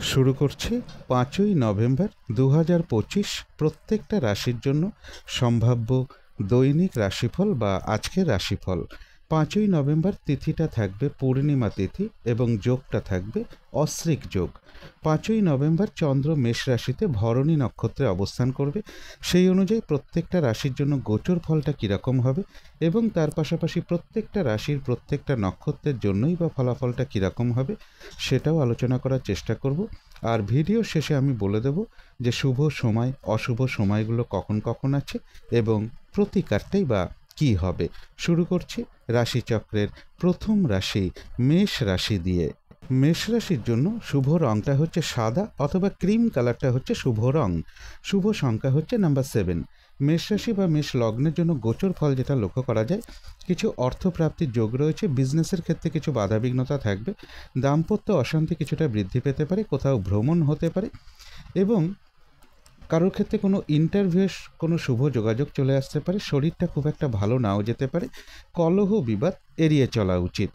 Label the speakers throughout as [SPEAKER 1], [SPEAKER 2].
[SPEAKER 1] শুরু করছি 5ই নভেম্বর 2025 প্রত্যেকটা রাশির জন্য সম্ভাব্য দৈনিক রাশিফল বা আজকের রাশিফল। 5ই নভেম্বর তিথিটা থাকবে পূর্ণিমা তিথি এবং যোগটা থাকবে অশ্রিক যোগ। 5ই নভেম্বর চন্দ্র মেষ রাশিতে ভরণী নক্ষত্রে অবস্থান করবে। সেই অনুযায়ী প্রত্যেকটা রাশির জন্য গোচর ফলটা কীরকম হবে এবং তার পাশাপাশি প্রত্যেকটা রাশির প্রত্যেকটা নক্ষত্রের জন্যই বা ফলাফলটা কীরকম হবে সেটাও আলোচনা করার চেষ্টা করব। আর ভিডিও শেষে আমি বলে দেব যে শুভ সময় অশুভ সময়গুলো কখন কখন আছে এবং প্রতিকারটাই বা কী হবে। শুরু করছি রাশিচক্রের প্রথম রাশি মেষ রাশি দিয়ে। মেষ রাশির জন্য শুভ রঙটা হচ্ছে সাদা অথবা ক্রিম কালারটা হচ্ছে শুভ রং। শুভ সংখ্যা হচ্ছে নাম্বার 7। মেষ রাশি বা মেষ লগ্নের জন্য গোচর ফল যেটা লক্ষ্য করা যায়, কিছু অর্থপ্রাপ্তির যোগ রয়েছে। বিজনেসের ক্ষেত্রে কিছু বাধাবিঘ্নতা থাকবে। দাম্পত্য অশান্তি কিছুটা বৃদ্ধি পেতে পারে, কোথাও ভ্রমণ হতে পারে এবং কারোর ক্ষেত্রে কোনো ইন্টারভিউর কোনো শুভ যোগাযোগ চলে আসতে পারে। শরীরটা খুব একটা ভালো নাও যেতে পারে। কলহ বিবাদ এড়িয়ে চলা উচিত।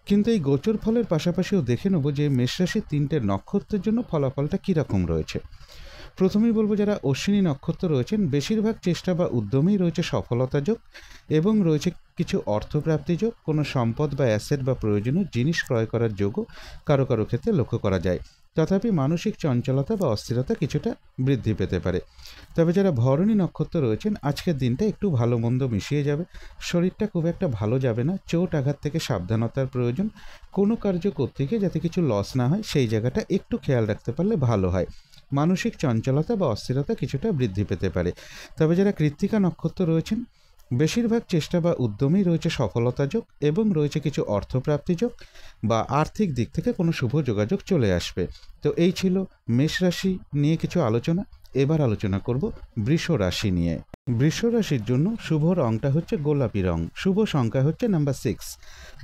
[SPEAKER 1] কিন্তু এই গোচর ফলের পাশাপাশিও দেখে নেব যে মেষরাশির 3টে নক্ষত্রের জন্য ফলাফলটা কীরকম রয়েছে। প্রথমেই বলবো যারা অশ্বিনী নক্ষত্র রয়েছেন, বেশিরভাগ চেষ্টা বা উদ্যমেই রয়েছে সফলতা যোগ এবং রয়েছে কিছু অর্থপ্রাপ্তি যোগ। কোনো সম্পদ বা অ্যাসেট বা প্রয়োজনীয় জিনিস ক্রয় করার যোগও কারো কারো ক্ষেত্রে লক্ষ্য করা যায়। তথাপি মানসিক চঞ্চলতা বা অস্থিরতা কিছুটা বৃদ্ধি পেতে পারে। তবে যারা ভরণী নক্ষত্র রয়েছেন, আজকের দিনটা একটু ভালো মন্দ মিশিয়ে যাবে। শরীরটা খুব একটা ভালো যাবে না। চোট আঘাত থেকে সাবধানতার প্রয়োজন। কোনো কার্য করতে গিয়ে যাতে কিছু লস না হয় সেই জায়গাটা একটু খেয়াল রাখতে পারলে ভালো হয়। মানসিক চঞ্চলতা বা অস্থিরতা কিছুটা বৃদ্ধি পেতে পারে। তবে যারা কৃত্তিকা নক্ষত্র রয়েছেন, বেশিরভাগ চেষ্টা বা উদ্যমেই রয়েছে সফলতা যোগ এবং রয়েছে কিছু অর্থপ্রাপ্তি যোগ বা আর্থিক দিক থেকে কোনো শুভ যোগাযোগ চলে আসবে। তো এই ছিল মেষ রাশি নিয়ে কিছু আলোচনা। এবার আলোচনা করব বৃষ রাশি নিয়ে। বৃষ রাশির জন্য শুভ রংটা হচ্ছে গোলাপি রং। শুভ সংখ্যা হচ্ছে নাম্বার 6।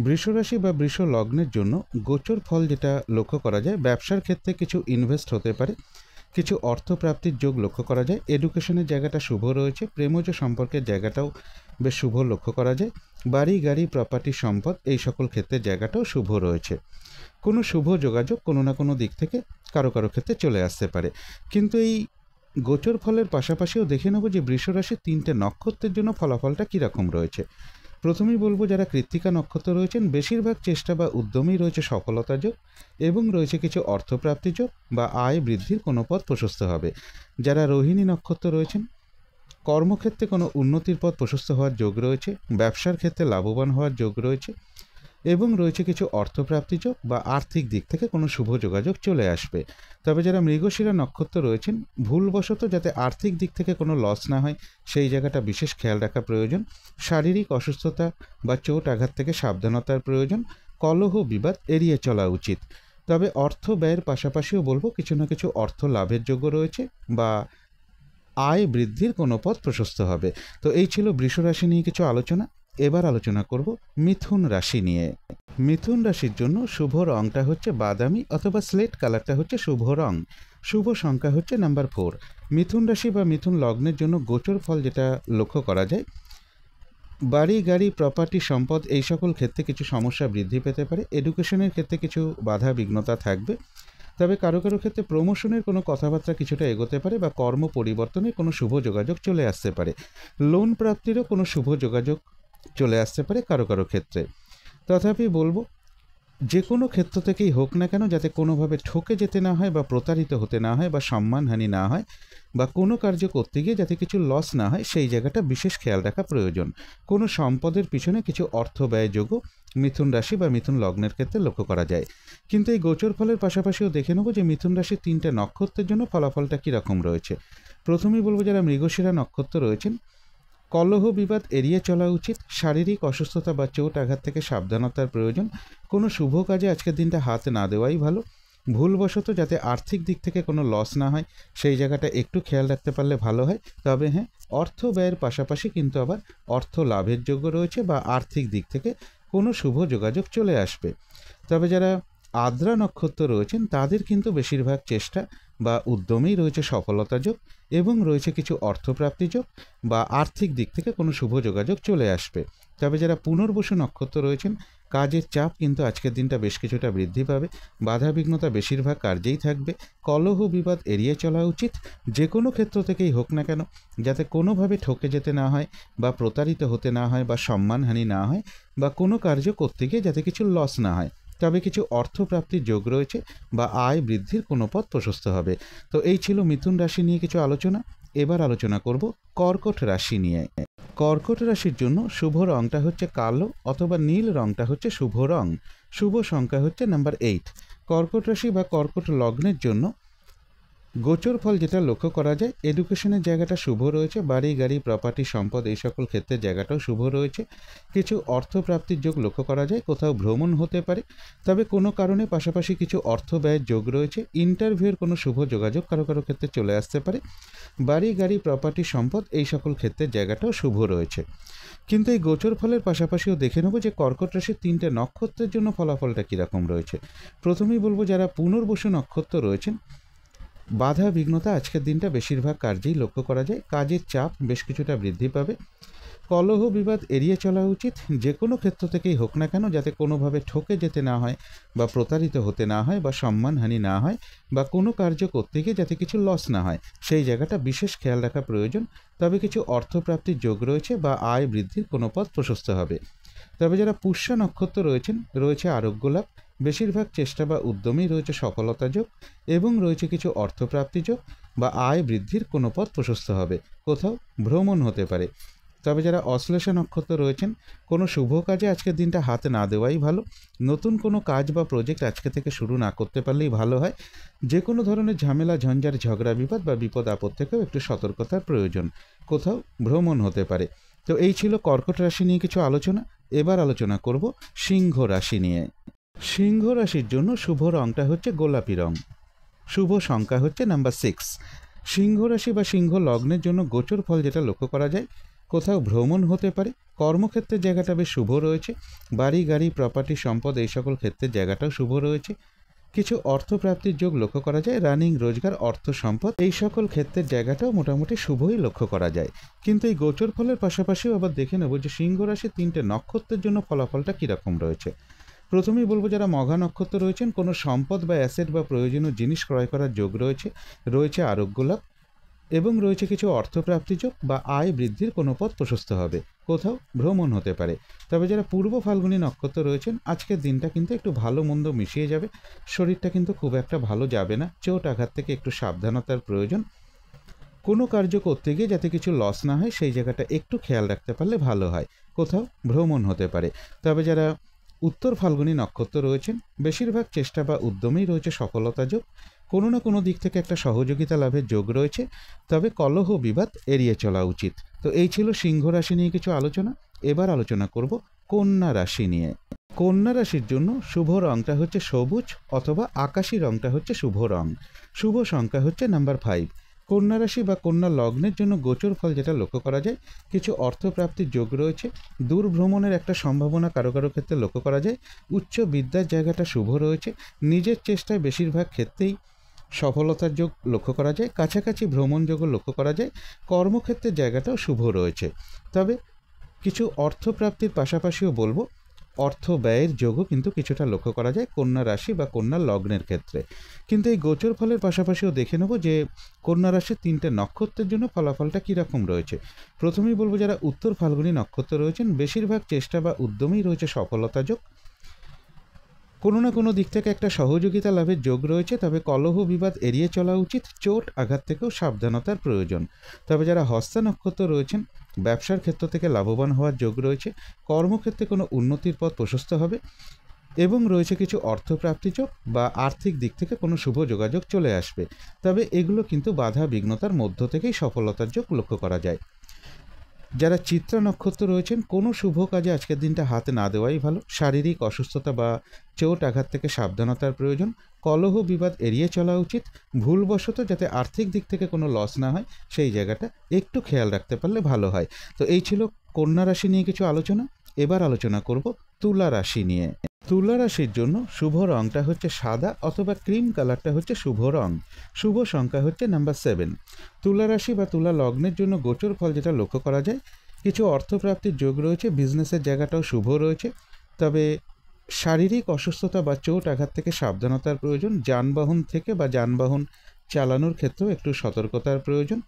[SPEAKER 1] বৃষ রাশি বা বৃষ লগ্নের জন্য গোচর ফল যেটা লক্ষ্য করা যায়, ব্যবসার ক্ষেত্রে কিছু ইনভেস্ট হতে পারে, কিছু অর্থপ্রাপ্তির যোগ লক্ষ্য করা যায়। এডুকেশনের জায়গাটা শুভ রয়েছে। প্রেমজ সম্পর্কের জায়গাটাও বেশ শুভ লক্ষ্য করা যায়। বাড়ি গাড়ি প্রপার্টি সম্পদ এই সকল ক্ষেত্রের জায়গাটাও শুভ রয়েছে। কোনো শুভ যোগাযোগ কোনো না কোনো দিক থেকে কারো কারো ক্ষেত্রে চলে আসতে পারে। কিন্তু এই গোচর ফলের পাশাপাশিও দেখে নেব যে বৃষ রাশির 3টে নক্ষত্রের জন্য ফলাফলটা কীরকম রয়েছে। প্রথমেই বলবো যারা কৃত্তিকা নক্ষত্র রয়েছেন, বেশিরভাগ চেষ্টা বা উদ্যমেই রয়েছে সফলতা যোগ এবং রয়েছে কিছু অর্থপ্রাপ্তি যোগ বা আয় বৃদ্ধির কোনো পথ প্রশস্ত হবে। যারা রোহিণী নক্ষত্র রয়েছেন, কর্মক্ষেত্রে কোনো উন্নতির পথ প্রশস্ত হওয়ার যোগ রয়েছে। ব্যবসার ক্ষেত্রে লাভবান হওয়ার যোগ রয়েছে এবং রয়েছে কিছু অর্থপ্রাপ্তি যোগ বা আর্থিক দিক থেকে কোনো শুভ যোগাযোগ চলে আসবে। তবে যারা মৃগশিরা নক্ষত্র রয়েছেন, ভুলবশত যাতে আর্থিক দিক থেকে কোনো লস না হয় সেই জায়গাটা বিশেষ খেয়াল রাখা প্রয়োজন। শারীরিক অসুস্থতা বা চোট আঘাত থেকে সাবধানতার প্রয়োজন। কলহ বিবাদ এড়িয়ে চলা উচিত। তবে অর্থ ব্যয়ের পাশাপাশিও বলবো কিছু না কিছু অর্থ লাভের যোগ্য রয়েছে বা আয় বৃদ্ধির কোনো পথ প্রশস্ত হবে। তো এই ছিল বৃষ রাশি নিয়ে কিছু আলোচনা। এবার আলোচনা করব মিথুন রাশি নিয়ে। মিথুন রাশির জন্য শুভ রংটা হচ্ছে বাদামি অথবা স্লেট কালারটা হচ্ছে শুভ রং। শুভ সংখ্যা হচ্ছে নাম্বার 4। মিথুন রাশি বা মিথুন লগ্নের জন্য গোচর ফল যেটা লক্ষ্য করা যায়, বাড়ি গাড়ি প্রপার্টি সম্পদ এই সকল ক্ষেত্রে কিছু সমস্যা বৃদ্ধি পেতে পারে। এডুকেশনের ক্ষেত্রে কিছু বাধা বিঘ্নতা থাকবে। তবে কারো কারো ক্ষেত্রে প্রমোশনের কোনো কথাবার্তা কিছুটা এগোতে পারে বা কর্ম পরিবর্তনের কোনো শুভ যোগাযোগ চলে আসতে পারে। লোন প্রাপ্তিরও কোনো শুভ যোগাযোগ চলে আসতে পারে কারো কারো ক্ষেত্রে। তথাপি বলবো যে কোনো ক্ষেত্র থেকেই হোক না কেন যাতে কোনোভাবে ঠকে যেতে না হয় বা প্রতারিত হতে না হয় বা সম্মানহানি না হয় বা কোনো কার্য করতে গিয়ে যাতে কিছু লস না হয় সেই জায়গাটা বিশেষ খেয়াল রাখা প্রয়োজন। কোনো সম্পদের পিছনে কিছু অর্থ ব্যয়যোগ্য মিথুন রাশি বা মিথুন লগ্নের ক্ষেত্রে লক্ষ্য করা যায়। কিন্তু এই গোচর ফলের পাশাপাশিও দেখে নেব যে মিথুন রাশির 3টে নক্ষত্রের জন্য ফলাফলটা কীরকম রয়েছে। প্রথমেই বলবো যারা মৃগশিরা নক্ষত্র রয়েছেন, কলহ বিবাদ এড়িয়ে চলা উচিত। শারীরিক অসুস্থতা বা চোট আঘাত থেকে সাবধানতার প্রয়োজন। কোনো শুভ কাজে আজকের দিনটা হাত না দেওয়াই ভালো। ভুলবশত যাতে আর্থিক দিক থেকে কোনো লস না হয় সেই জায়গাটা একটু খেয়াল রাখতে পারলে ভালো হয়। তবে হ্যাঁ, অর্থ ব্যয়ের পাশাপাশি কিন্তু আবার অর্থ লাভের যোগ্য রয়েছে বা আর্থিক দিক থেকে কোনো শুভ যোগাযোগ চলে আসবে। তবে যারা আদ্রা নক্ষত্র রয়েছেন তাদের কিন্তু বেশিরভাগ চেষ্টা বা উদ্যমেই রয়েছে সফলতা যোগ এবং রয়েছে কিছু অর্থপ্রাপ্তি যোগ বা আর্থিক দিক থেকে কোনো শুভ যোগাযোগ চলে আসবে। তবে যারা পুনর্বসু নক্ষত্র রয়েছেন, কাজের চাপ কিন্তু আজকের দিনটা বেশ কিছুটা বৃদ্ধি পাবে, বাধা বিঘ্নতা বেশিরভাগ কার্যেই থাকবে। কলহ বিবাদ এড়িয়ে চলা উচিত, যে কোনো ক্ষেত্র থেকেই হোক না কেন, যাতে কোনোভাবে ঠকে যেতে না হয় বা প্রতারিত হতে না হয় বা সম্মানহানি না হয় বা কোনো কার্য করতে গিয়ে যাতে কিছু লস না হয়। তবে কিছু অর্থপ্রাপ্তির যোগ রয়েছে বা আয় বৃদ্ধির কোনো পথ প্রশস্ত হবে। তো এই ছিল মিথুন রাশি নিয়ে কিছু আলোচনা। এবার আলোচনা করব কর্কট রাশি নিয়ে। কর্কট রাশির জন্য শুভ রংটা হচ্ছে কালো অথবা নীল রংটা হচ্ছে শুভ রং। শুভ সংখ্যা হচ্ছে নাম্বার 8। কর্কট রাশি বা কর্কট লগ্নের জন্য গোচর ফল যেটা লক্ষ্য করা যায়, এডুকেশনের জায়গাটা শুভ রয়েছে, বাড়ি গাড়ি প্রপার্টি সম্পদ এই সকল ক্ষেত্রে জায়গাটাও শুভ রয়েছে। কিছু অর্থপ্রাপ্তির যোগ লক্ষ্য করা যায়, কোথাও ভ্রমণ হতে পারে, তবে কোনো কারণে পাশাপাশি কিছু অর্থ ব্যয়ের যোগ রয়েছে। ইন্টারভিউয়ের কোনো শুভ যোগাযোগ কারো কারো ক্ষেত্রে চলে আসতে পারে। বাড়ি গাড়ি প্রপার্টি সম্পদ এই সকল ক্ষেত্রের জায়গাটাও শুভ রয়েছে। কিন্তু এই গোচর ফলের পাশাপাশিও দেখে নেব যে কর্কট রাশির 3টে নক্ষত্রের জন্য ফলাফলটা কীরকম রয়েছে। প্রথমেই বলবো যারা পুনর্বসু নক্ষত্র রয়েছেন, বাধা বিঘ্নতা আজকের দিনটা বেশিরভাগ কার্যেই লক্ষ্য করা যায়, কাজের চাপ বেশ কিছুটা বৃদ্ধি পাবে। কলহ বিবাদ এড়িয়ে চলা উচিত, যে কোনো ক্ষেত্র থেকেই হোক না কেন, যাতে কোনোভাবে ঠকে যেতে না হয় বা প্রতারিত হতে না হয় বা সম্মানহানি না হয় বা কোনো কার্য করতে গিয়ে যাতে কিছু লস না হয়, সেই জায়গাটা বিশেষ খেয়াল রাখা প্রয়োজন। তবে কিছু অর্থপ্রাপ্তির যোগ রয়েছে বা আয় বৃদ্ধির কোনো পথ প্রশস্ত হবে। তবে যারা পুষ্যা নক্ষত্র রয়েছেন, রয়েছে আরোগ্য লাভ, বেশিরভাগ চেষ্টা বা উদ্যমেই রয়েছে সফলতা যোগ এবং রয়েছে কিছু অর্থপ্রাপ্তি যোগ বা আয় বৃদ্ধির কোনো পথ প্রশস্ত হবে, কোথাও ভ্রমণ হতে পারে। তবে যারা অশ্লেষা নক্ষত্র রয়েছেন, কোনো শুভ কাজে আজকের দিনটা হাতে না দেওয়াই ভালো। নতুন কোনো কাজ বা প্রজেক্ট আজকে থেকে শুরু না করতে পারলেই ভালো হয়। যে কোনো ধরনের ঝামেলা ঝঞ্ঝাট ঝগড়া বিবাদ বা বিপদ আপদ থেকেও একটু সতর্কতার প্রয়োজন, কোথাও ভ্রমণ হতে পারে। তো এই ছিল কর্কট রাশি নিয়ে কিছু আলোচনা। এবার আলোচনা করব সিংহ রাশি নিয়ে। সিংহ রাশির জন্য শুভ রংটা হচ্ছে গোলাপি রং। শুভ সংখ্যা হচ্ছে নাম্বার 6। সিংহ রাশি বা সিংহ লগ্নের জন্য গোচর ফল যেটা লক্ষ্য করা যায়, কোথাও ভ্রমণ হতে পারে, কর্মক্ষেত্রের জায়গাটা বেশ শুভ রয়েছে, বাড়ি গাড়ি প্রপার্টি সম্পদ এই সকল ক্ষেত্রের জায়গাটাও শুভ রয়েছে। কিছু অর্থপ্রাপ্তির যোগ লক্ষ্য করা যায়, রানিং রোজগার অর্থ সম্পদ এই সকল ক্ষেত্রের জায়গাটাও মোটামুটি শুভই লক্ষ্য করা যায়। কিন্তু এই গোচর ফলের পাশাপাশিও আবার দেখে নেব যে সিংহ রাশির 3টে নক্ষত্রের জন্য ফলাফলটা কীরকম রয়েছে। প্রথমেই বলবো যারা মঘা নক্ষত্র রয়েছেন, কোনো সম্পদ বা অ্যাসেট বা প্রয়োজনীয় জিনিস ক্রয় করার যোগ রয়েছে, রয়েছে আরোগ্য লাভ এবং রয়েছে কিছু অর্থপ্রাপ্তি যোগ বা আয় বৃদ্ধির কোনো পথ প্রশস্ত হবে, কোথাও ভ্রমণ হতে পারে। তবে যারা পূর্ব ফাল্গুনী নক্ষত্র রয়েছেন, আজকের দিনটা কিন্তু একটু ভালো মন্দ মিশিয়ে যাবে, শরীরটা কিন্তু খুব একটা ভালো যাবে না, চোট আঘাত থেকে একটু সাবধানতার প্রয়োজন। কোনো কার্য করতে গিয়ে যাতে কিছু লস না হয় সেই জায়গাটা একটু খেয়াল রাখতে পারলে ভালো হয়, কোথাও ভ্রমণ হতে পারে। তবে যারা উত্তর ফাল্গুনী নক্ষত্র রয়েছেন, বেশিরভাগ চেষ্টা বা উদ্যমেই রয়েছে সফলতা যোগ, কোনো না কোনো দিক থেকে একটা সহযোগিতা লাভের যোগ রয়েছে, তবে কলহ বিবাদ এড়িয়ে চলা উচিত। তো এই ছিল সিংহ রাশি নিয়ে কিছু আলোচনা। এবার আলোচনা করব কন্যা রাশি নিয়ে। কন্যা রাশির জন্য শুভ রংটা হচ্ছে সবুজ অথবা আকাশি রংটা হচ্ছে শুভ রং। শুভ সংখ্যা হচ্ছে নাম্বার 5। কন্যা রাশি বা কন্যা লগ্নের জন্য গোচর ফল যেটা লক্ষ্য করা যায়, কিছু অর্থপ্রাপ্তির যোগ রয়েছে, দূর ভ্রমণের একটা সম্ভাবনা কারো কারো ক্ষেত্রে লক্ষ্য করা যায়, উচ্চ বিদ্যার জায়গাটা শুভ রয়েছে, নিজের চেষ্টায় বেশিরভাগ ক্ষেত্রেই সফলতার যোগ লক্ষ্য করা যায়, কাছাকাছি ভ্রমণ যোগও লক্ষ্য করা যায়, কর্মক্ষেত্রের জায়গাটাও শুভ রয়েছে। তবে কিছু অর্থপ্রাপ্তির পাশাপাশিও বলবো অর্থ ব্যয়ের যোগও কিন্তু কিছুটা লক্ষ্য করা যায় কন্যা রাশি বা কন্যা লগ্নের ক্ষেত্রে। কিন্তু এই গোচর ফলের পাশাপাশিও দেখে নেব যে কন্যা রাশির 3টে নক্ষত্রের জন্য ফলাফলটা কীরকম রয়েছে। প্রথমেই বলবো যারা উত্তর ফাল্গুনী নক্ষত্র রয়েছেন, বেশিরভাগ চেষ্টা বা উদ্যমেই রয়েছে সফলতা যোগ, কোনো না কোনো দিক থেকে একটা সহযোগিতা লাভের যোগ রয়েছে, তবে কলহ বিবাদ এড়িয়ে চলা উচিত, চোট আঘাত থেকেও সাবধানতার প্রয়োজন। তবে যারা হস্তা নক্ষত্র রয়েছেন, ব্যবসার ক্ষেত্র থেকে লাভবান হওয়ার যোগ রয়েছে, কর্মক্ষেত্রে কোনো উন্নতির পথ প্রশস্ত হবে এবং রয়েছে কিছু অর্থপ্রাপ্তি যোগ বা আর্থিক দিক থেকে কোনো শুভ যোগাযোগ চলে আসবে। তবে এগুলো কিন্তু বাধা বিঘ্নতার মধ্য থেকেই সফলতার যোগ লক্ষ্য করা যায়। যারা চিত্রা নক্ষত্র রয়েছেন, কোনো শুভ কাজে আজকের দিনটা হাতে না দেওয়াই ভালো, শারীরিক অসুস্থতা বা চোট আঘাত থেকে সাবধানতার প্রয়োজন, কলহ বিবাদ এড়িয়ে চলা উচিত, ভুলবশত যাতে আর্থিক দিক থেকে কোনো লস না হয় সেই জায়গাটা একটু খেয়াল রাখতে পারলে ভালো হয়। তো এই ছিল কন্যা রাশি নিয়ে কিছু আলোচনা। এবার আলোচনা করব তুলা রাশি নিয়ে। তুলা রাশির জন্য শুভ রংটা হচ্ছে সাদা অথবা ক্রিম কালারটা হচ্ছে শুভ রং। শুভ সংখ্যা হচ্ছে নাম্বার 7। তুলা রাশি বা তুলা লগ্নের জন্য গোচর ফল যেটা লক্ষ্য করা যায়, কিছু অর্থপ্রাপ্তির যোগ রয়েছে, বিজনেসের জায়গাটাও শুভ রয়েছে, তবে শারীরিক অসুস্থতা বা চোট আঘাত থেকে সাবধানতার প্রয়োজন, যানবাহন থেকে বা যানবাহন চালানোর ক্ষেত্রেও একটু সতর্কতার প্রয়োজন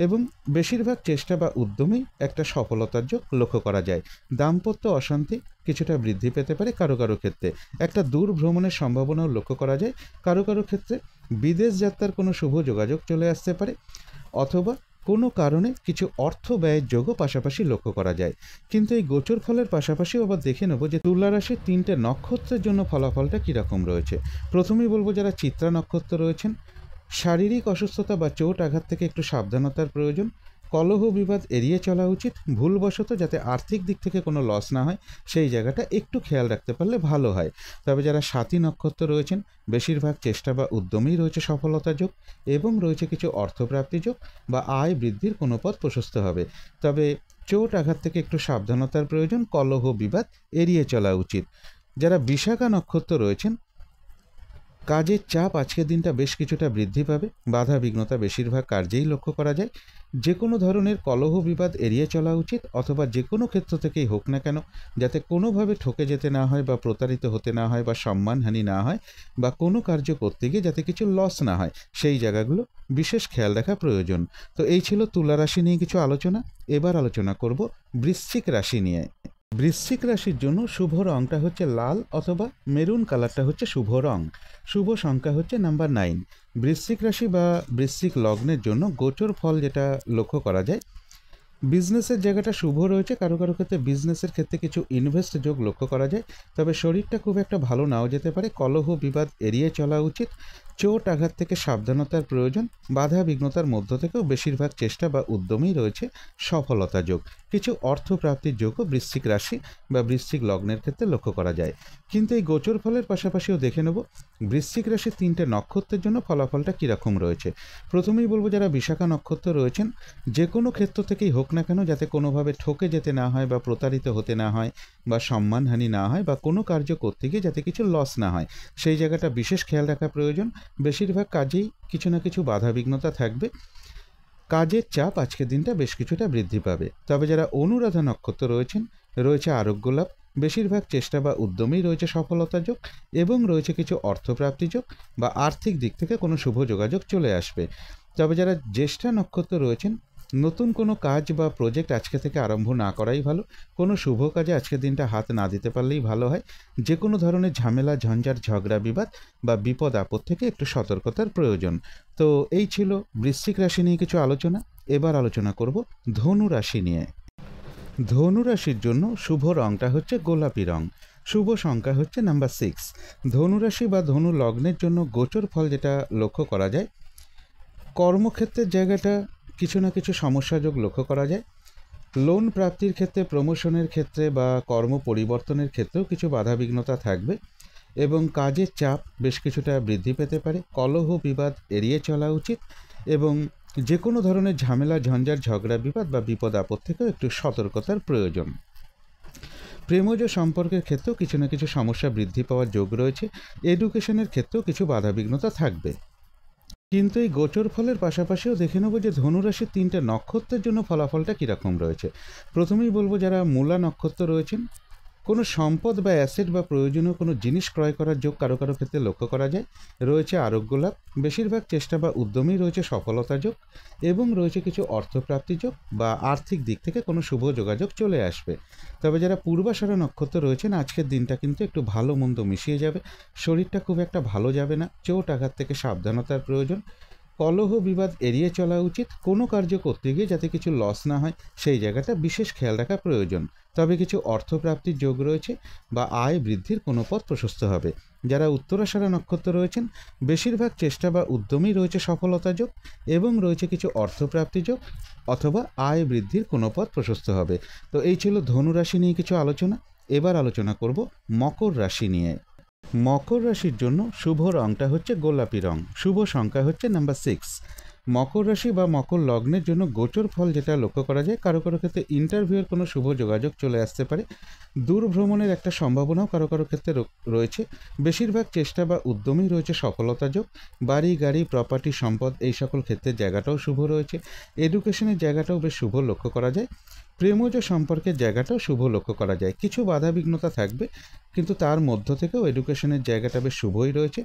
[SPEAKER 1] এবং বেশিরভাগ চেষ্টা বা উদ্যমেই একটা সফলতার যোগ লক্ষ্য করা যায়। দাম্পত্য অশান্তি কিছুটা বৃদ্ধি পেতে পারে কারো কারো ক্ষেত্রে, একটা দূর ভ্রমণের সম্ভাবনাও লক্ষ্য করা যায়। কারো কারো ক্ষেত্রে বিদেশ যাত্রার কোনো শুভ যোগাযোগ চলে আসতে পারে, অথবা কোনো কারণে কিছু অর্থ ব্যয়ের যোগও পাশাপাশি লক্ষ্য করা যায়। কিন্তু এই গোচর ফলের পাশাপাশিও আবার দেখে নেব যে তুলা রাশির 3টে নক্ষত্রের জন্য ফলাফলটা কীরকম রয়েছে। প্রথমেই বলবো যারা চিত্রা নক্ষত্র রয়েছেন, শারীরিক অসুস্থতা বা চোট আঘাত থেকে একটু সাবধানতার প্রয়োজন, কলহ বিবাদ এড়িয়ে চলা উচিত, ভুলবশত যাতে আর্থিক দিক থেকে কোনো লস না হয় সেই জায়গাটা একটু খেয়াল রাখতে পারলে ভালো হয়। তবে যারা স্বাতী নক্ষত্র রয়েছেন, বেশিরভাগ চেষ্টা বা উদ্যমেই রয়েছে সফলতা যোগ এবং রয়েছে কিছু অর্থপ্রাপ্তি যোগ বা আয় বৃদ্ধির কোনো পথ প্রশস্ত হবে। তবে চোট আঘাত থেকে একটু সাবধানতার প্রয়োজন, কলহ বিবাদ এড়িয়ে চলা উচিত। যারা বিশাখা নক্ষত্র রয়েছেন, কাজের চাপ আজকের দিনটা বেশ কিছুটা বৃদ্ধি পাবে, বাধা বিঘ্নতা বেশিরভাগ কার্যেই লক্ষ্য করা যায়। যে কোনো ধরনের কলহ বিবাদ এড়িয়ে চলা উচিত, অথবা যে কোনো ক্ষেত্র থেকেই হোক না কেন যাতে কোনোভাবে ঠকে যেতে না হয় বা প্রতারিত হতে না হয় বা সম্মানহানি না হয় বা কোনো কার্য করতে গিয়ে যাতে কিছু লস না হয় সেই জায়গাগুলো বিশেষ খেয়াল রাখা প্রয়োজন। তো এই ছিল তুলা রাশি নিয়ে কিছু আলোচনা। এবার আলোচনা করব বৃশ্চিক রাশি নিয়ে। বৃশ্চিক রাশির জন্য শুভ রংটা হচ্ছে লাল অথবা মেরুন কালারটা হচ্ছে শুভ রং। শুভ সংখ্যা হচ্ছে নাম্বার 9। বৃশ্চিক রাশি বা বৃশ্চিক লগ্নের জন্য গোচর ফল যেটা লক্ষ্য করা যায়, বিজনেসের জায়গাটা শুভ রয়েছে, কারো কারো ক্ষেত্রে বিজনেসের ক্ষেত্রে কিছু ইনভেস্ট যোগ লক্ষ্য করা যায়। তবে শরীরটা খুব একটা ভালো নাও যেতে পারে, কলহ বিবাদ এড়িয়ে চলা উচিত, চোট আঘাত থেকে সাবধানতার প্রয়োজন, বাধা বিঘ্নতার মধ্য থেকেও বেশিরভাগ চেষ্টা বা উদ্যমেই রয়েছে সফলতা যোগ। কিছু অর্থপ্রাপ্তির যোগও বৃশ্চিক রাশি বা বৃশ্চিক লগ্নের ক্ষেত্রে লক্ষ্য করা যায়। কিন্তু এই গোচর ফলের পাশাপাশিও দেখে নেব বৃশ্চিক রাশির 3টে নক্ষত্রের জন্য ফলাফলটা কীরকম রয়েছে। প্রথমেই বলবো যারা বিশাখা নক্ষত্র রয়েছেন, যে কোনো ক্ষেত্র থেকেই হোক না কেন যাতে কোনোভাবে ঠকে যেতে না হয় বা প্রতারিত হতে না হয় বা সম্মানহানি না হয় বা কোনো কার্য করতে গিয়ে যাতে কিছু লস না হয় সেই জায়গাটা বিশেষ খেয়াল রাখা প্রয়োজন। বেশিরভাগ কাজেই কিছু না কিছু বাধা বিঘ্নতা থাকবে, কাজের চাপ আজকের দিনটা বেশ কিছুটা বৃদ্ধি পাবে। তবে যারা অনুরাধা নক্ষত্র রয়েছেন, রয়েছে আরোগ্য লাভ, বেশিরভাগ চেষ্টা বা উদ্যমেই রয়েছে সফলতা যোগ এবং রয়েছে কিছু অর্থপ্রাপ্তি যোগ বা আর্থিক দিক থেকে কোনো শুভ যোগাযোগ চলে আসবে। তবে যারা জ্যেষ্ঠা নক্ষত্র রয়েছেন, নতুন কোনো কাজ বা প্রজেক্ট আজকে থেকে আরম্ভ না করাই ভালো, কোনো শুভ কাজে আজকের দিনটা হাত না দিতে পারলেই ভালো হয়। যে কোনো ধরনের ঝামেলা ঝঞ্ঝাট ঝগড়া বিবাদ বা বিপদ আপদ থেকে একটু সতর্কতার প্রয়োজন। তো এই ছিল বৃশ্চিক রাশি নিয়ে কিছু আলোচনা। এবার আলোচনা করব ধনু রাশি নিয়ে। ধনু রাশির জন্য শুভ রংটা হচ্ছে গোলাপি রং, শুভ সংখ্যা হচ্ছে নাম্বার 6। ধনু রাশি বা ধনু লগ্নের জন্য গোচর ফল যেটা লক্ষ্য করা যায়, কর্মক্ষেত্রের জায়গাটা কিছু না কিছু সমস্যাযোগ লক্ষ্য করা যায়। লোন প্রাপ্তির ক্ষেত্রে, প্রমোশনের ক্ষেত্রে বা কর্ম পরিবর্তনের ক্ষেত্রেও কিছু বাধাবিঘ্নতা থাকবে এবং কাজের চাপ বেশ কিছুটা বৃদ্ধি পেতে পারে। কলহ বিবাদ এড়িয়ে চলা উচিত এবং যে কোনো ধরনের ঝামেলা ঝঞ্ঝাট ঝগড়া বিবাদ বা বিপদ আপদ থেকেও একটু সতর্কতার প্রয়োজন। প্রেমজ সম্পর্কের ক্ষেত্রেও কিছু না কিছু সমস্যা বৃদ্ধি পাওয়ার যোগ রয়েছে। এডুকেশনের ক্ষেত্রেও কিছু বাধাবিঘ্নতা থাকবে। কিন্তু এই গোচর ফলের পাশাপাশিও দেখে নেব যে ধনুরাশির 3টে নক্ষত্রের জন্য ফলাফলটা কীরকম রয়েছে। প্রথমেই বলবো যারা মূলা নক্ষত্র রয়েছেন, কোনো সম্পদ বা অ্যাসেট বা প্রয়োজনীয় কোনো জিনিস ক্রয় করার যোগ কারো কারো ক্ষেত্রে লক্ষ্য করা যায়। রয়েছে আরোগ্য লাভ, বেশিরভাগ চেষ্টা বা উদ্যমেই রয়েছে সফলতা যোগ এবং রয়েছে কিছু অর্থপ্রাপ্তি যোগ বা আর্থিক দিক থেকে কোনো শুভ যোগাযোগ চলে আসবে। তবে যারা পূর্বাষাঢ়া নক্ষত্র রয়েছেন, আজকের দিনটা কিন্তু একটু ভালো মন্দ মিশিয়ে যাবে, শরীরটা খুব একটা ভালো যাবে না, চোট আঘাত থেকে সাবধানতার প্রয়োজন, কলহ বিবাদ এড়িয়ে চলা উচিত, কোনো কার্য করতে গিয়ে যাতে কিছু লস না হয় সেই জায়গাটা বিশেষ খেয়াল রাখা প্রয়োজন। তবে কিছু অর্থপ্রাপ্তির যোগ রয়েছে বা আয় বৃদ্ধির কোনো পথ প্রশস্ত হবে। যারা উত্তরাষাঢ়া নক্ষত্র রয়েছেন, বেশিরভাগ চেষ্টা বা উদ্যমেই রয়েছে সফলতা যোগ এবং রয়েছে কিছু অর্থপ্রাপ্তি যোগ অথবা আয় বৃদ্ধির কোনো পথ প্রশস্ত হবে। তো এই ছিল ধনু রাশি নিয়ে কিছু আলোচনা। এবার আলোচনা করব মকর রাশি নিয়ে। মকর রাশির জন্য শুভ রংটা হচ্ছে গোলাপি রং, শুভ সংখ্যা হচ্ছে নাম্বার 6। মকর রাশি বা মকর লগ্নের জন্য গোচর ফল যেটা লক্ষ্য করা যায়, কারো কারো ক্ষেত্রে ইন্টারভিউয়ের কোনো শুভ যোগাযোগ চলে আসতে পারে। দূর ভ্রমণের একটা সম্ভাবনাও কারো কারো ক্ষেত্রে রয়েছে। বেশিরভাগ চেষ্টা বা উদ্যমেই রয়েছে সফলতা যোগ। বাড়ি গাড়ি প্রপার্টি সম্পদ এই সকল ক্ষেত্রের জায়গাটাও শুভ রয়েছে। এডুকেশনের জায়গাটাও বেশ শুভ লক্ষ্য করা যায়। প্রেমজ সম্পর্কের জায়গাটাও শুভ লক্ষ্য করা যায়। কিছু বাধা বিঘ্নতা থাকবে, কিন্তু তার মধ্য থেকেও এডুকেশনের জায়গাটা বেশ শুভই রয়েছে।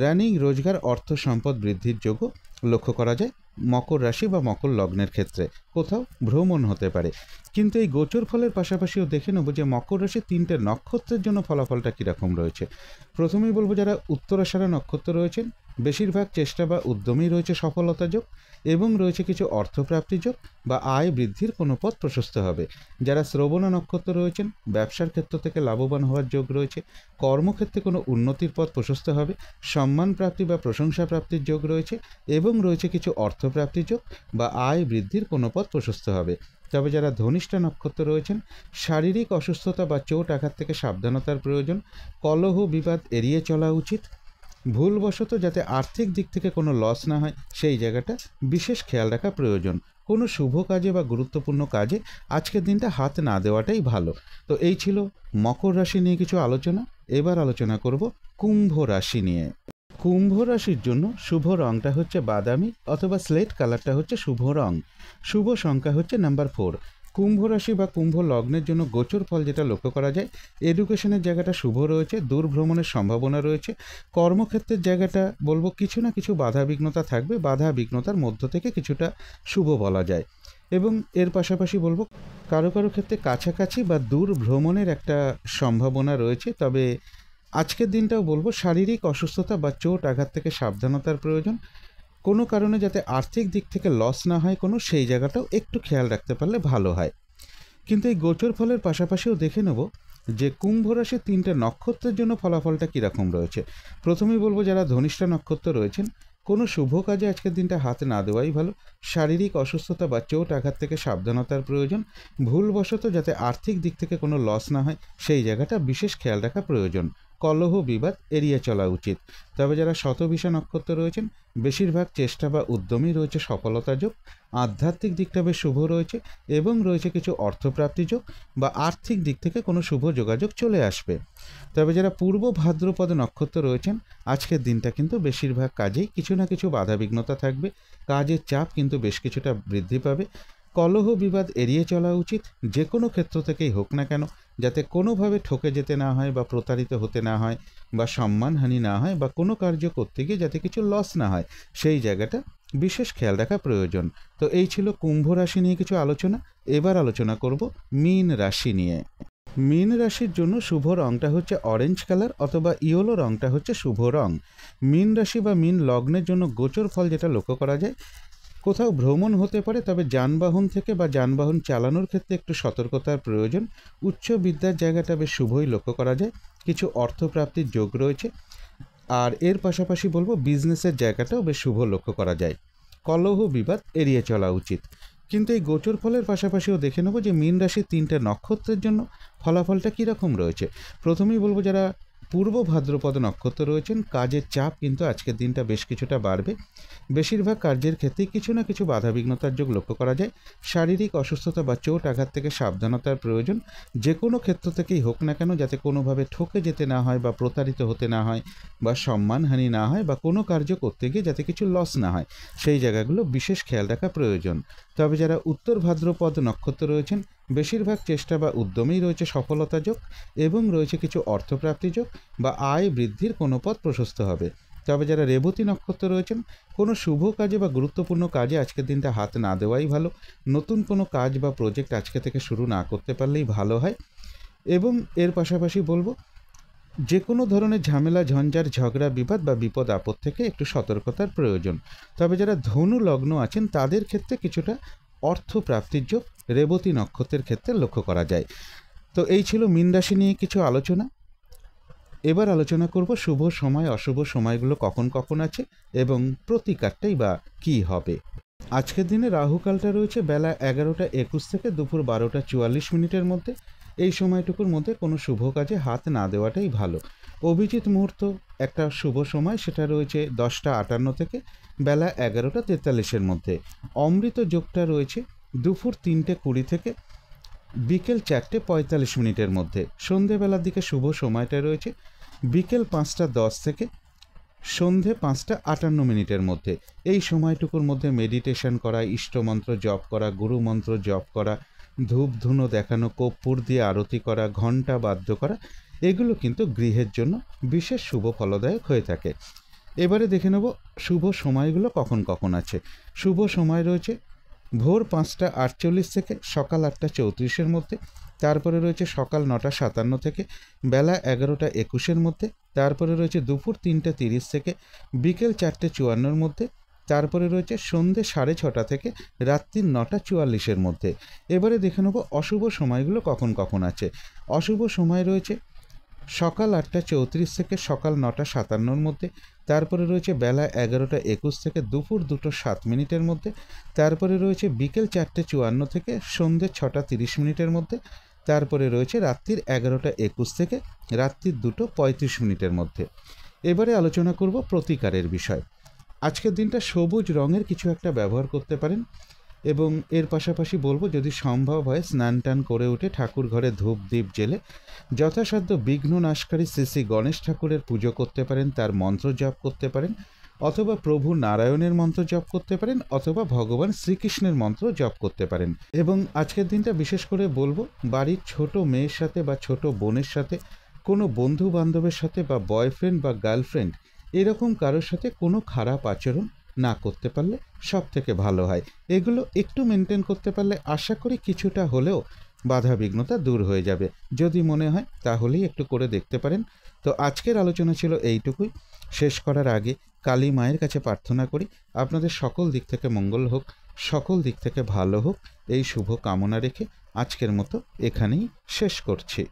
[SPEAKER 1] রানিং, রোজগার, অর্থ সম্পদ বৃদ্ধির যোগও লক্ষ্য করা যায় মকর রাশি বা মকর লগ্নের ক্ষেত্রে। কোথাও ভ্রমণ হতে পারে। কিন্তু এই গোচর ফলের পাশাপাশিও দেখে নেব যে মকর রাশির 3টে নক্ষত্রের জন্য ফলাফলটা কীরকম রয়েছে। প্রথমেই বলবো, যারা উত্তরাষাঢ়া নক্ষত্র রয়েছেন, বেশিরভাগ চেষ্টা বা উদ্যমেই রয়েছে সফলতা যোগ, এবং রয়েছে কিছু অর্থপ্রাপ্তি যোগ বা আয় বৃদ্ধির কোনো পথ প্রশস্ত হবে। যারা শ্রবণা নক্ষত্র রয়েছেন, ব্যবসার ক্ষেত্র থেকে লাভবান হওয়ার যোগ রয়েছে। কর্মক্ষেত্রে কোনো উন্নতির পথ প্রশস্ত হবে। সম্মান প্রাপ্তি বা প্রশংসা প্রাপ্তির যোগ রয়েছে, এবং রয়েছে কিছু অর্থপ্রাপ্তি যোগ বা আয় বৃদ্ধির কোনো পথ প্রশস্ত হবে। তবে যারা ধনিষ্ঠা নক্ষত্র রয়েছেন, শারীরিক অসুস্থতা বা চোট আঘাত থেকে সাবধানতার প্রয়োজন। কলহ বিবাদ এড়িয়ে চলা উচিত। ভুলবশত যাতে আর্থিক দিক থেকে কোনো লস না হয়, সেই জায়গাটা বিশেষ খেয়াল রাখা প্রয়োজন। কোনো শুভ কাজে বা গুরুত্বপূর্ণ কাজে আজকের দিনটা হাত না দেওয়াটাই ভালো। তো এই ছিল মকর রাশি নিয়ে কিছু আলোচনা। এবার আলোচনা করব কুম্ভ রাশি নিয়ে। কুম্ভ রাশির জন্য শুভ রঙটা হচ্ছে বাদামি অথবা স্লেট কালারটা হচ্ছে শুভ রং। শুভ সংখ্যা হচ্ছে নাম্বার 4। কুম্ভ রাশি বা কুম্ভ লগ্নের জন্য গোচর ফল যেটা লক্ষ্য করা যায়, এডুকেশনের জায়গাটা শুভ রয়েছে, দূর ভ্রমণের সম্ভাবনা রয়েছে। কর্মক্ষেত্রের জায়গাটা বলবো কিছু না কিছু বাধা বিঘ্নতা থাকবে, বাধা বিঘ্নতার মধ্য থেকে কিছুটা শুভ বলা যায়। এবং এর পাশাপাশি বলবো কারো কারো ক্ষেত্রে কাছাকাছি বা দূর ভ্রমণের একটা সম্ভাবনা রয়েছে। তবে আজকের দিনটাও বলবো শারীরিক অসুস্থতা বা চোট আঘাত থেকে সাবধানতার প্রয়োজন। কোনো কারণে যাতে আর্থিক দিক থেকে লস না হয় কোনো, সেই জায়গাটাও একটু খেয়াল রাখতে পারলে ভালো হয়। কিন্তু এই গোচর ফলের পাশাপাশিও দেখে নেব যে কুম্ভ রাশির 3টে নক্ষত্রের জন্য ফলাফলটা কীরকম রয়েছে। প্রথমেই বলবো, যারা ধনিষ্ঠা নক্ষত্র রয়েছেন, কোনো শুভ কাজে আজকের দিনটা হাত না দেওয়াই ভালো। শারীরিক অসুস্থতা বা চোট আঘাত থেকে সাবধানতার প্রয়োজন। ভুলবশত যাতে আর্থিক দিক থেকে কোনো লস না হয়, সেই জায়গাটা বিশেষ খেয়াল রাখা প্রয়োজন। কলহ বিবাদ এড়িয়ে চলা উচিত। তবে যারা শতভিষা নক্ষত্র রয়েছেন, বেশিরভাগ চেষ্টা বা উদ্যমেই রয়েছে সফলতা যোগ। আধ্যাত্মিক দিকটা বেশ শুভ রয়েছে, এবং রয়েছে কিছু অর্থপ্রাপ্তি যোগ বা আর্থিক দিক থেকে কোনো শুভ যোগাযোগ চলে আসবে। তবে যারা পূর্ব ভাদ্রপদ নক্ষত্র রয়েছেন, আজকের দিনটা কিন্তু বেশিরভাগ কাজেই কিছু না কিছু বাধাবিঘ্নতা থাকবে। কাজের চাপ কিন্তু বেশ কিছুটা বৃদ্ধি পাবে। কলহ বিবাদ এড়িয়ে চলা উচিত, যে কোনো ক্ষেত্র থেকেই হোক না কেন, যাতে কোনোভাবে ঠকে যেতে না হয় বা প্রতারিত হতে না হয় বা সম্মানহানি না হয় বা কোনো কার্য করতে গিয়ে যাতে কিছু লস না হয়, সেই জায়গাটা বিশেষ খেয়াল রাখা প্রয়োজন। তো এই ছিল কুম্ভ রাশি নিয়ে কিছু আলোচনা। এবার আলোচনা করব মীন রাশি নিয়ে। মীন রাশির জন্য শুভ রঙটা হচ্ছে অরেঞ্জ কালার অথবা ইয়েলো রঙটা হচ্ছে শুভ রং। মীন রাশি বা মীন লগ্নের জন্য গোচর ফল যেটা লক্ষ্য করা যায়, কোথাও ভ্রমণ হতে পারে, তবে যানবাহন থেকে বা যানবাহন চালানোর ক্ষেত্রে একটু সতর্কতার প্রয়োজন। উচ্চ বিদ্যার জায়গাটা বেশ শুভই লক্ষ্য করা যায়। কিছু অর্থপ্রাপ্তির যোগ রয়েছে। আর এর পাশাপাশি বলবো বিজনেসের জায়গাটাও বেশ শুভ লক্ষ্য করা যায়। কলহ বিবাদ এড়িয়ে চলা উচিত। কিন্তু এই গোচর ফলের পাশাপাশিও দেখে নেব যে মীন রাশির 3টে নক্ষত্রের জন্য ফলাফলটা কীরকম রয়েছে। প্রথমেই বলবো, যারা পূর্ব ভাদ্রপদ নক্ষত্র রয়েছেন, কাজের চাপ কিন্তু আজকের দিনটা বেশ কিছুটা বাড়বে। বেশিরভাগ কার্যের ক্ষেত্রেই কিছু না কিছু বাধাবিঘ্নতার যোগ লক্ষ্য করা যায়। শারীরিক অসুস্থতা বা চোট আঘাত থেকে সাবধানতার প্রয়োজন। যে কোনো ক্ষেত্র থেকেই হোক না কেন, যাতে কোনোভাবে ঠকে যেতে না হয় বা প্রতারিত হতে না হয় বা সম্মানহানি না হয় বা কোনো কার্য করতে গিয়ে যাতে কিছু লস না হয়, সেই জায়গাগুলো বিশেষ খেয়াল রাখা প্রয়োজন। তবে যারা উত্তর ভাদ্রপদ নক্ষত্র রয়েছেন, বেশিরভাগ চেষ্টা বা উদ্যমেই রয়েছে সফলতা যোগ, এবং রয়েছে কিছু অর্থপ্রাপ্তি যোগ বা আয় বৃদ্ধির কোনো পথ প্রশস্ত হবে। তবে যারা রেবতী নক্ষত্র রয়েছেন, কোনো শুভ কাজে বা গুরুত্বপূর্ণ কাজে আজকের দিনটা হাত না দেওয়াই ভালো। নতুন কোনো কাজ বা প্রজেক্ট আজকে থেকে শুরু না করতে পারলেই ভালো হয়। এবং এর পাশাপাশি বলবো, যে কোনো ধরনের ঝামেলা, ঝঞ্ঝাট, ঝগড়া, বিবাদ বা বিপদ আপদ থেকে একটু সতর্কতার প্রয়োজন। তবে যারা ধনু লগ্ন আছেন, তাদের ক্ষেত্রে কিছুটা অর্থপ্রাপ্তির যোগ রেবতী নক্ষত্রের ক্ষেত্রে লক্ষ্য করা যায়। তো এই ছিল মীন রাশি নিয়ে কিছু আলোচনা। এবার আলোচনা করব শুভ সময় অশুভ সময়গুলো কখন কখন আছে এবং প্রতিকারটাই বা কী হবে। আজকের দিনে রাহুকালটা রয়েছে বেলা 11টা 21 থেকে দুপুর 12টা 44 মিনিটের মধ্যে। এই সময়টুকুর মধ্যে কোনো শুভ কাজে হাত না দেওয়াটাই ভালো। অভিজিৎ মুহূর্ত একটা শুভ সময়, সেটা রয়েছে 10টা 58 থেকে বেলা 11টা 43-এর মধ্যে। অমৃত যোগটা রয়েছে দুপুর 3টে 20 থেকে বিকেল 4টে 45 মিনিটের মধ্যে। সন্ধেবেলার দিকে শুভ সময়টা রয়েছে বিকেল 5টা 10 থেকে সন্ধে 5টা 58 মিনিটের মধ্যে। এই সময়টুকুর মধ্যে মেডিটেশন করা, ইষ্টমন্ত্র জপ করা, গুরুমন্ত্র জপ করা ধূপ ধুনো দেখানো, কর্পূর দিয়ে আরতি করা, ঘণ্টা বাদ্য করা, এগুলো কিন্তু গৃহের জন্য বিশেষ শুভ ফলদায়ক হয়ে থাকে। এবারে দেখে নেব শুভ সময়গুলো কখন কখন আছে। শুভ সময় রয়েছে ভোর 5:48 থেকে সকাল 8:34-এর মধ্যে, তারপরে রয়েছে সকাল 9:57 থেকে বেলা 11:21-এর মধ্যে, তারপরে রয়েছে দুপুর 3:30 থেকে বিকেল 4:54-এর মধ্যে, তারপরে রয়েছে সন্ধ্যে 6:30 থেকে রাত্রি 9:44-এর মধ্যে। এবারে দেখে নেব অশুভ সময়গুলো কখন কখন আছে। অশুভ সময় রয়েছে সকাল 8:34 থেকে সকাল 9:57-এর মধ্যে, তারপরে রয়েছে বেলা 11:21 থেকে দুপুর 2:07 মধ্যে, তারপরে রয়েছে বিকেল 4:54 থেকে সন্ধ্যে 6:30 মধ্যে, তারপরে রয়েছে রাত্রির 11:21 থেকে রাত্রির 2:35 মধ্যে। এবারে আলোচনা করব প্রতিকারের বিষয়। আজকের দিনটা সবুজ রঙের কিছু একটা ব্যবহার করতে পারেন, এবং এর পাশাপাশি বলবো যদি সম্ভব হয় স্নান টান করে উঠে ঠাকুর ঘরে ধূপ দ্বীপ জেলে যথাসাধ্য বিঘ্ন নাশকারী শ্রী শ্রী গণেশ ঠাকুরের পুজো করতে পারেন, তার মন্ত্র জপ করতে পারেন, অথবা প্রভু নারায়ণের মন্ত্র জপ করতে পারেন, অথবা ভগবান শ্রীকৃষ্ণের মন্ত্র জপ করতে পারেন। এবং আজকের দিনটা বিশেষ করে বলবো বাড়ির ছোট মেয়ের সাথে বা ছোট বোনের সাথে, কোনো বন্ধু বান্ধবের সাথে বা বয়ফ্রেন্ড বা গার্লফ্রেন্ড এরকম কারোর সাথে কোনো খারাপ আচরণ না করতে পারলে সব থেকে ভালো হয়। এগুলো একটু মেনটেন করতে পারলে আশা করি কিছুটা হলেও বাধা বিঘ্নতা দূর হয়ে যাবে। যদি মনে হয় তাহলেই একটু করে দেখতে পারেন। তো আজকের আলোচনা ছিল এইটুকুই। শেষ করার আগে কালী মায়ের কাছে প্রার্থনা করি আপনাদের সকল দিক থেকে মঙ্গল হোক, সকল দিক থেকে ভালো হোক, এই শুভ কামনা রেখে আজকের মতো এখানেই শেষ করছি।